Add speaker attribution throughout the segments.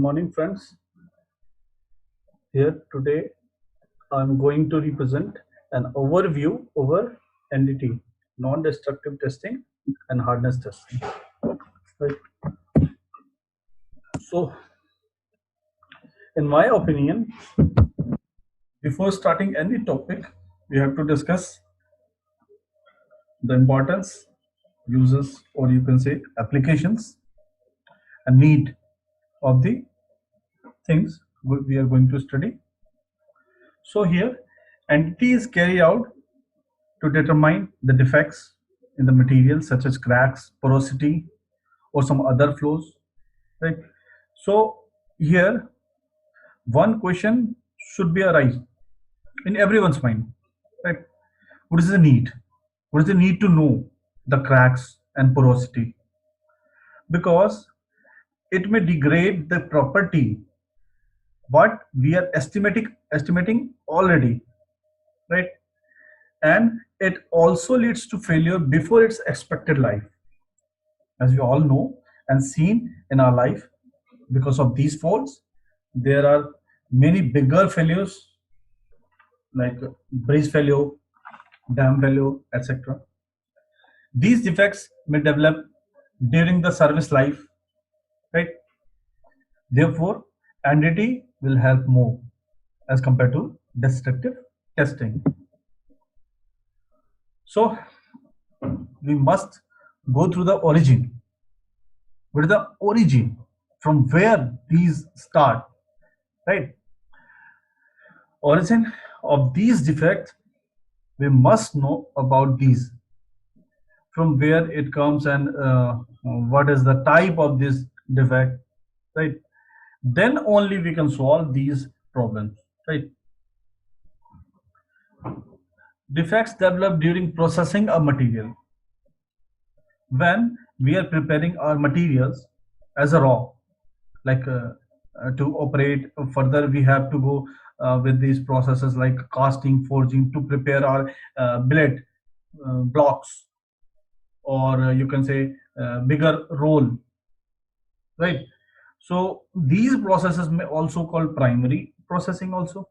Speaker 1: morning, friends. Here today, I'm going to represent an overview over NDT, non-destructive testing and hardness testing. Right. So, in my opinion, before starting any topic, we have to discuss the importance, uses, or you can say applications, and need of the things we are going to study. So here, NDT is carried out to determine the defects in the material such as cracks, porosity, or some other flows, right? So here one question should be arise in everyone's mind, right? What is the need? What is the need to know the cracks and porosity? Because it may degrade the property what we are estimating already, right? And it also leads to failure before its expected life, as we all know and seen in our life. Because of these faults, there are many bigger failures like bridge failure, dam failure, etc. These defects may develop during the service life, right? Therefore, NDT will help more as compared to destructive testing. So we must go through the origin. What is the origin? From where these start, right? Origin of these defects, we must know about these, from where it comes and what is the type of this defect, right? Then only we can solve these problems, right? Defects develop during processing a material. When we are preparing our materials as a raw, like to operate further, we have to go with these processes like casting, forging to prepare our billet blocks, or you can say bigger roll, right? So these processes may also called primary processing. Also,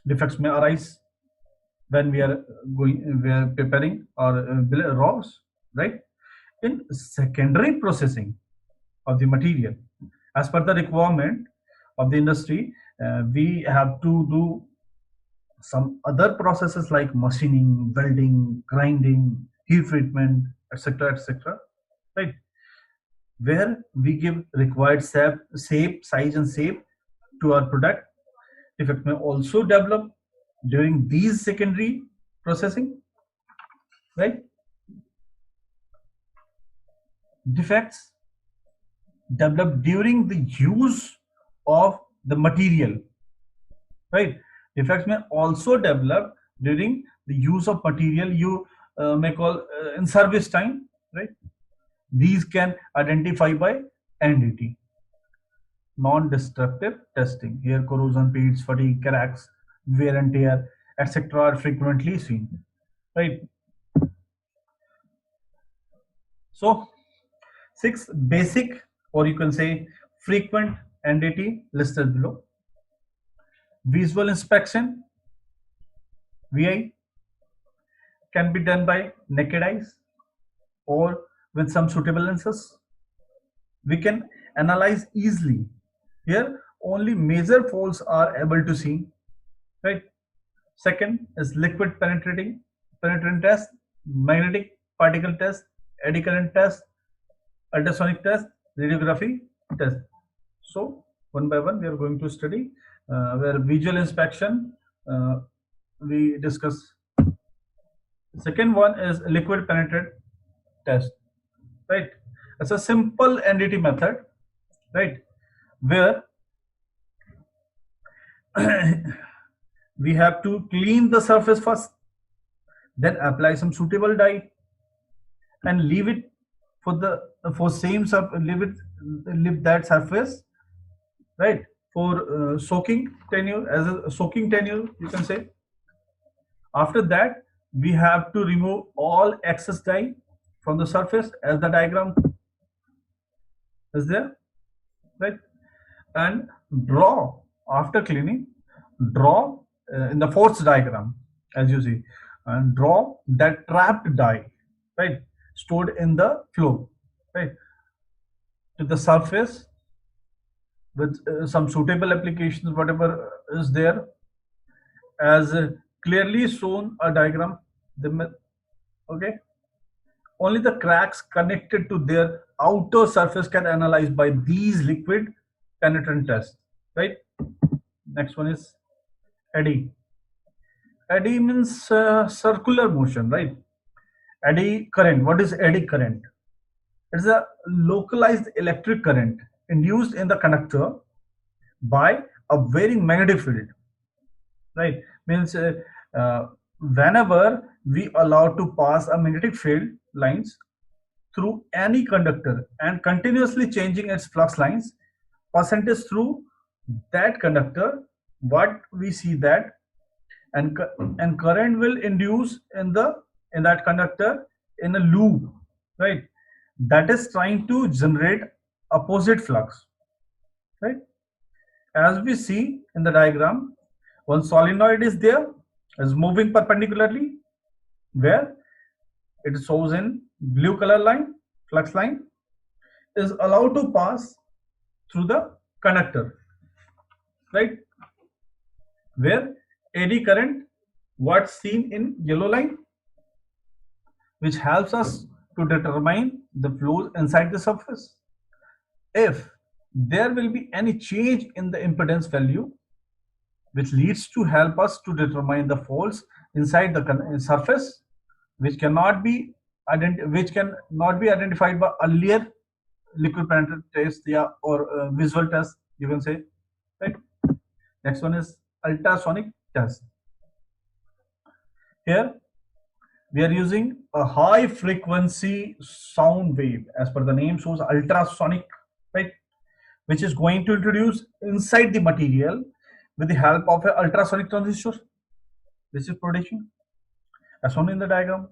Speaker 1: defects may arise when we are preparing our billet raws, right? In secondary processing of the material, as per the requirement of the industry, we have to do some other processes like machining, welding, grinding, heat treatment, etc., etc., right? Where we give required shape, size, and shape to our product. Defect may also develop during these secondary processing, right? Defects develop during the use of the material, right? Defects may also develop during the use of material you may call in service time, right? These can identify by NDT, non-destructive testing. Here corrosion, peels, fatigue, cracks, wear and tear, etc. are frequently seen, right? So 6 basic, or you can say frequent NDT listed below. Visual inspection, VI, can be done by naked eyes or with some suitable lenses. We can analyze easily. Here only major faults are able to see, right? Second is liquid penetrant test, magnetic particle test, eddy current test, ultrasonic test, radiography test. So one by one we are going to study. Where visual inspection we discuss. Second one is liquid penetrant test, right? It's a simple NDT method, right? Where we have to clean the surface first, then apply some suitable dye and leave it for the leave that surface, right, for soaking tenure, as a soaking tenure you can say. After that we have to remove all excess dye from the surface, as the diagram is there, right? and draw, after cleaning, draw in the force diagram, as you see, and draw that trapped dye, right, stored in the flow, right, to the surface with some suitable applications, whatever is there, as clearly shown a diagram. Okay, only the cracks connected to their outer surface can analyzed by these liquid penetrant tests, right? Next one is eddy. Eddy means circular motion, right? Eddy current. What is eddy current? It's a localized electric current induced in the conductor by a very magnetic field, right? Means uh, whenever we allow to pass a magnetic field lines through any conductor and continuously changing its flux lines percentage through that conductor, what we see that, and and current will induce in the in that conductor in a loop, right, that is trying to generate opposite flux, right? As we see in the diagram, one solenoid is there, is moving perpendicularly, where it shows in blue color line, flux line is allowed to pass through the conductor, right, where eddy current, what's seen in yellow line, which helps us to determine the flows inside the surface. If there will be any change in the impedance value, which leads to help us to determine the faults inside the surface, which cannot be identified by earlier liquid penetrant test, yeah, or visual test, you can say, right? Next one is ultrasonic test. Here we are using a high frequency sound wave, as per the name shows, ultrasonic, right, which is going to introduce inside the material with the help of an ultrasonic transistor, which is producing as shown in the diagram.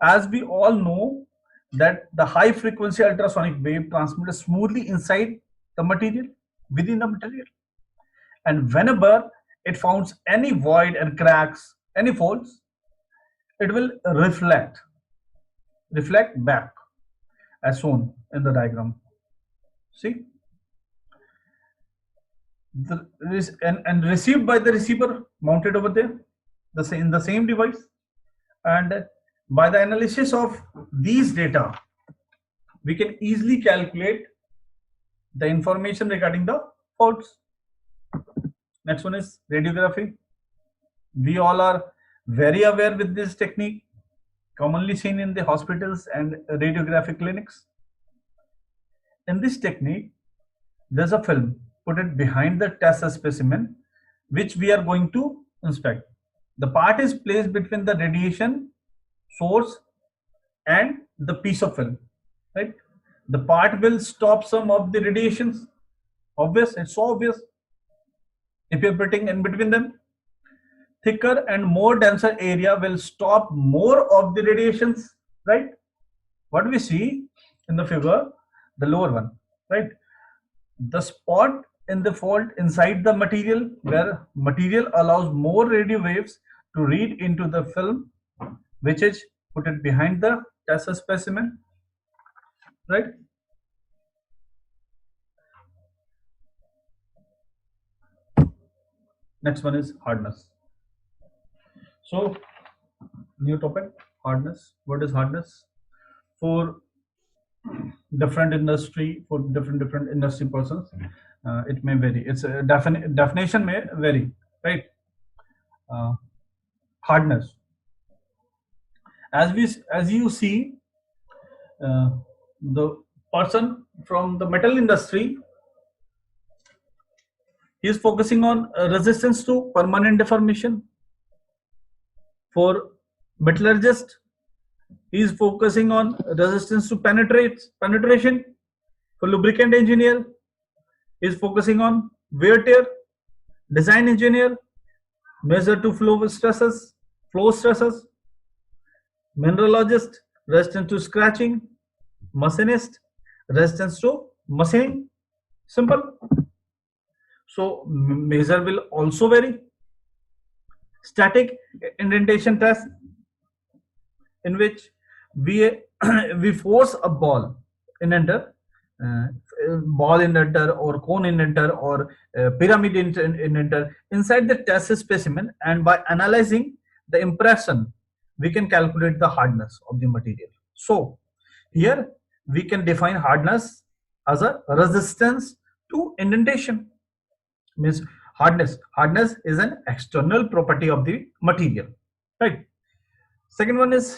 Speaker 1: As we all know that the high frequency ultrasonic wave transmits smoothly inside the material, within the material, and whenever it finds any void and cracks, any faults, it will reflect back, as shown in the diagram. See, and received by the receiver mounted over there, in the same device, and by the analysis of these data, we can easily calculate the information regarding the faults. Next one is radiography. We all are very aware with this technique, commonly seen in the hospitals and radiographic clinics. In this technique, there's a film put it behind the test specimen, which we are going to inspect. The part is placed between the radiation source and the piece of film, right? The part will stop some of the radiations. Obvious, it's so obvious. If you're putting in between them, thicker and more denser area will stop more of the radiations, right? What we see in the figure, the lower one, right? The spot in the fault inside the material, where material allows more radio waves to read into the film, which is put it behind the test specimen, right? Next one is hardness. So, new topic, hardness. What is hardness? For different industry, for different industry persons, it may vary. Its definition may vary, right? Hardness. As you see, the person from the metal industry, he is focusing on resistance to permanent deformation. For metallurgist, he is focusing on resistance to penetration. For lubricant engineer, he is focusing on wear tear. Design engineer, measure to flow stresses. Mineralogist, resistance to scratching. Machinist, resistance to machining. Simple. So measure will also vary. Static indentation test, in which we we force a ball indenter, uh, ball indenter or cone indenter or pyramid indenter inside the test specimen, and by analyzing the impression we can calculate the hardness of the material. So here we can define hardness as a resistance to indentation. Means hardness is an external property of the material, right? Second one is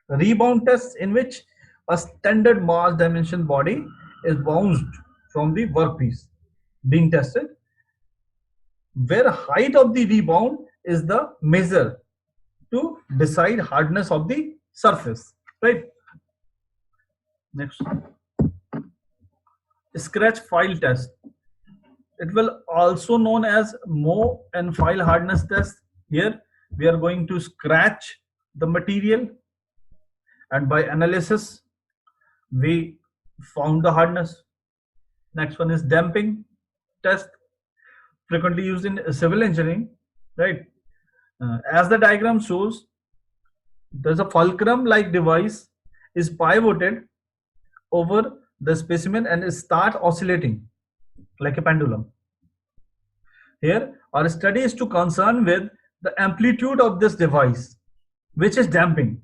Speaker 1: rebound test, in which a standard mass dimension body is bounced from the workpiece being tested, where height of the rebound is the measure to decide hardness of the surface, right? Next, scratch file test. It will also known as Moe and file hardness test. Here we are going to scratch the material, and by analysis we found the hardness. Next one is damping test, frequently used in civil engineering, right? As the diagram shows, there's a fulcrum like device is pivoted over the specimen and start oscillating like a pendulum. Here our study is to concern with the amplitude of this device, which is damping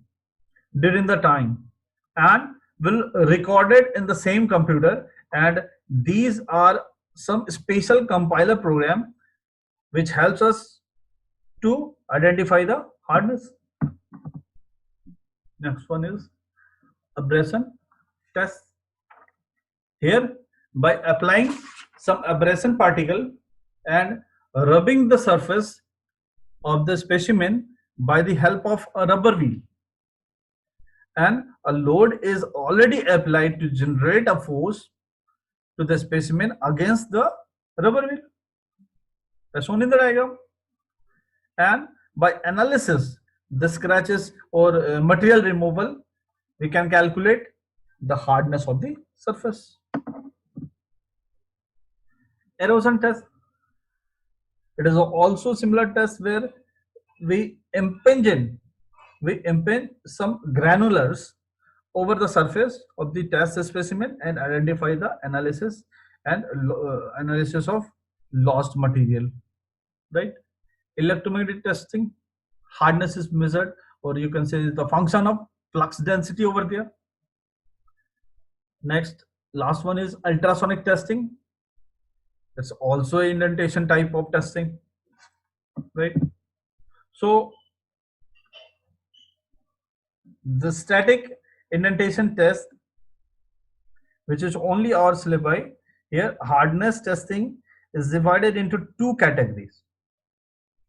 Speaker 1: during the time, and will record it in the same computer, and these are some special compiler program which helps us to identify the hardness. Next one is abrasion test. Here by applying some abrasion particle and rubbing the surface of the specimen by the help of a rubber wheel, and a load is already applied to generate a force to the specimen against the rubber wheel, as shown in the diagram. And by analysis the scratches or material removal, we can calculate the hardness of the surface. Erosion test, it is also similar test where we impinge some granulars over the surface of the test specimen and identify the analysis and analysis of lost material, right? Electromagnetic testing, hardness is measured, or you can say the function of flux density over there. Next, last one is ultrasonic testing. It's also an indentation type of testing, right? So the static indentation test, which is only our syllabi, here hardness testing is divided into two categories.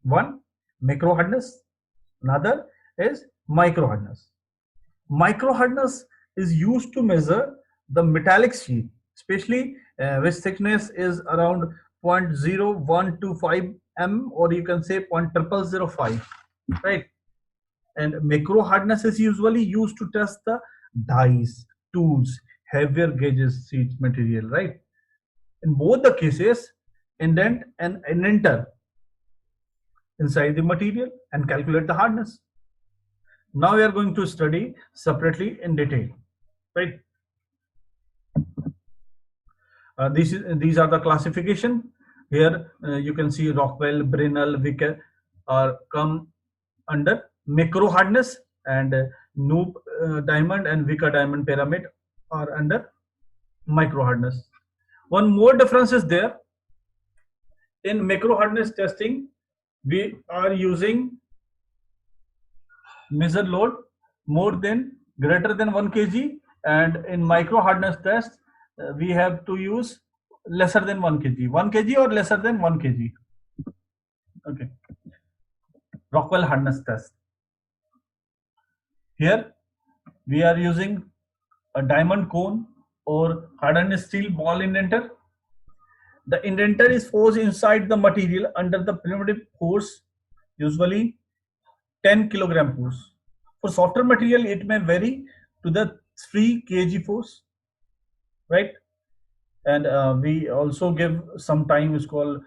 Speaker 1: One, macro hardness, another is micro hardness. Micro hardness is used to measure the metallic sheet, especially which thickness is around 0.0125 m, or you can say 0.0005, right? And macro hardness is usually used to test the dies, tools, heavier gauges sheet material, right? In both the cases, indent and indenter inside the material and calculate the hardness. Now we are going to study separately in detail, right? These are the classification. Here you can see Rockwell, Brinell, Vickers are come under macro hardness, and Knoop diamond and Vickers diamond pyramid are under micro hardness. One more difference is there. In macro hardness testing, we are using measure load greater than 1 kg, and in micro hardness test we have to use lesser than 1 kg, 1 kg or lesser than 1 kg. Okay. Rockwell hardness test. Here we are using a diamond cone or hardened steel ball indenter. The indenter is forced inside the material under the primitive force, usually 10 kilogram force. For softer material, it may vary to the 3 kg force, right? and we also give some time is called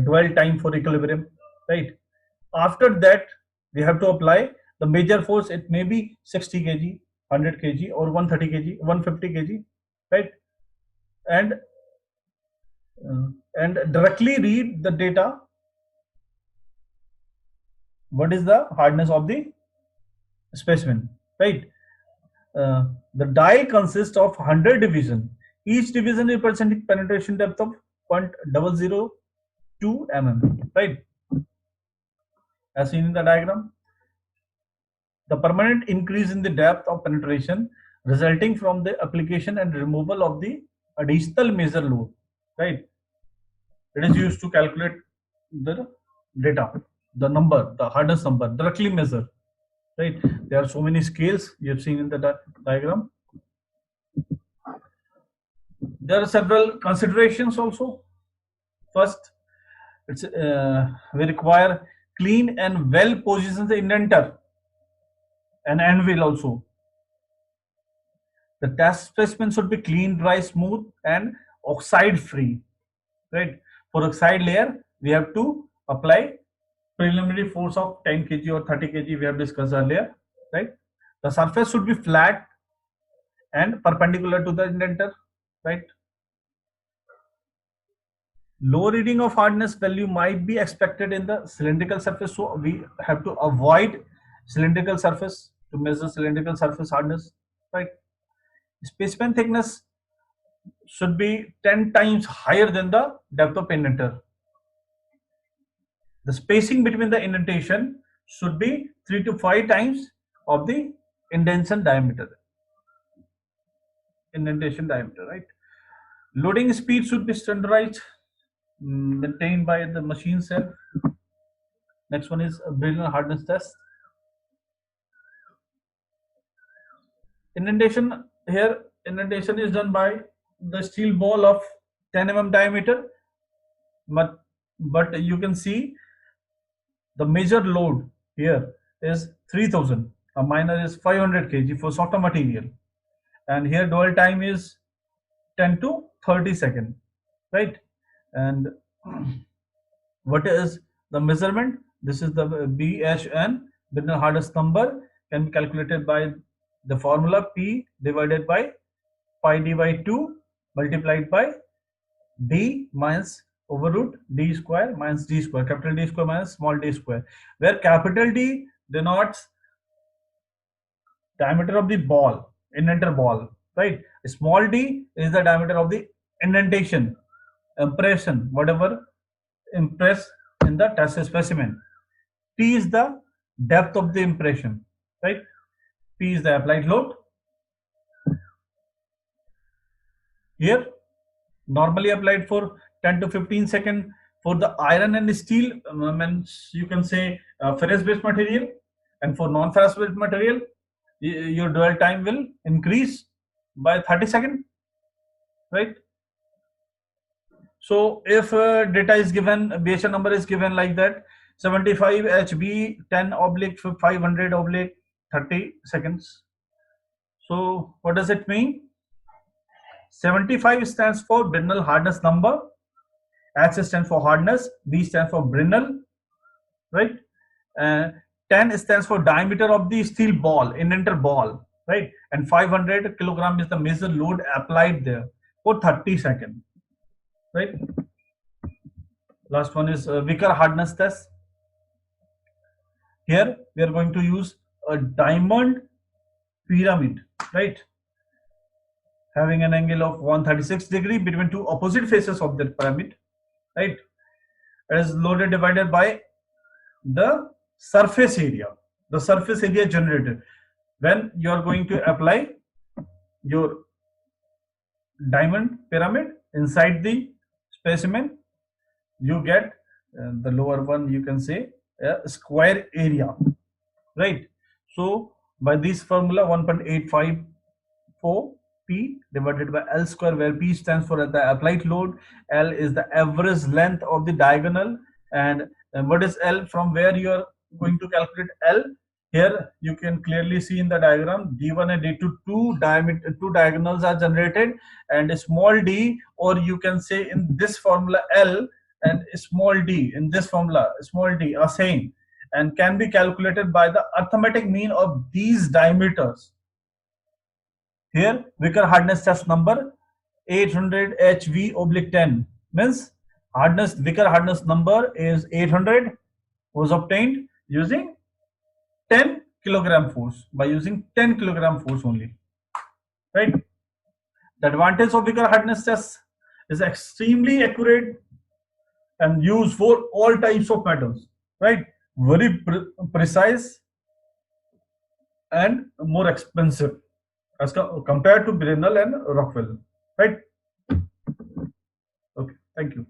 Speaker 1: dwell time for equilibrium, right? After that we have to apply the major force. It may be 60 kg, 100 kg, or 130 kg, 150 kg, right? And and directly read the data. What is the hardness of the specimen, right? The die consists of 100 division. Each division representing penetration depth of 0.002 mm, right? As seen in the diagram, the permanent increase in the depth of penetration resulting from the application and removal of the additional measure load, right? It is used to calculate the data, the number, the hardness number, directly measure, right? There are so many scales you have seen in the diagram. There are several considerations also. First, we require clean and well positioned indenter and anvil also. The test specimen should be clean, dry, smooth, and oxide free, right? For oxide layer, we have to apply preliminary force of 10 kg or 30 kg. We have discussed earlier, right? The surface should be flat and perpendicular to the indenter, right? Low reading of hardness value might be expected in the cylindrical surface, so we have to avoid cylindrical surface to measure cylindrical surface hardness, right? Specimen thickness should be 10 times higher than the depth of indenter. The spacing between the indentation should be 3 to 5 times of the indentation diameter. Indentation diameter, right? Loading speed should be standardized, maintained by the machine self. Next one is a Brinell hardness test. Indentation here, indentation is done by the steel ball of 10 mm diameter, but you can see the major load here is 3000, a minor is 500 kg for softer material, and here dwell time is 10 to 30 seconds, right? And what is the measurement? This is the BHN, Brinell hardness number, can be calculated by the formula P divided by pi d by 2 multiplied by d minus over root d square minus d square, capital D square minus small d square, where capital D denotes diameter of the ball, indenter ball, right? Small d is the diameter of the indentation, impression, whatever impress in the test specimen. T is the depth of the impression, right? P is the applied load. Here, normally applied for 10 to 15 seconds. For the iron and steel, you can say ferrous based material, and for non-ferrous based material, your dwell time will increase by 30 seconds, right? So if data is given, BHN number is given like that, 75 HB 10 oblique 500 oblique 30 seconds. So what does it mean? 75 stands for Brinell hardness number, H stands for hardness, B stands for Brinell, right? 10 stands for diameter of the steel ball, indenter ball, right? And 500 kilogram is the major load applied there for 30 seconds, right? Last one is Vickers hardness test. Here we are going to use a diamond pyramid, right? Having an angle of 136 degree between two opposite faces of the pyramid, right? It is loaded divided by the surface area generated when you are going to apply your diamond pyramid inside the specimen. You get the lower one, you can say a square area, right? So by this formula, 1.854 P divided by L square, where P stands for the applied load, L is the average length of the diagonal, and what is L, from where you are going to calculate L? Here you can clearly see in the diagram D1 and D2 two diagonals are generated, and a small d, or you can say in this formula L, and a small d in this formula small d are same and can be calculated by the arithmetic mean of these diameters. Here Vickers hardness test number 800 HV/10 means Vickers hardness number is 800, was obtained using 10 kilogram force, by using 10 kilogram force only, right? The advantage of Vickers hardness test is extremely accurate and used for all types of metals, right? Very precise and more expensive as compared to Brinell and Rockwell, right? Okay, thank you.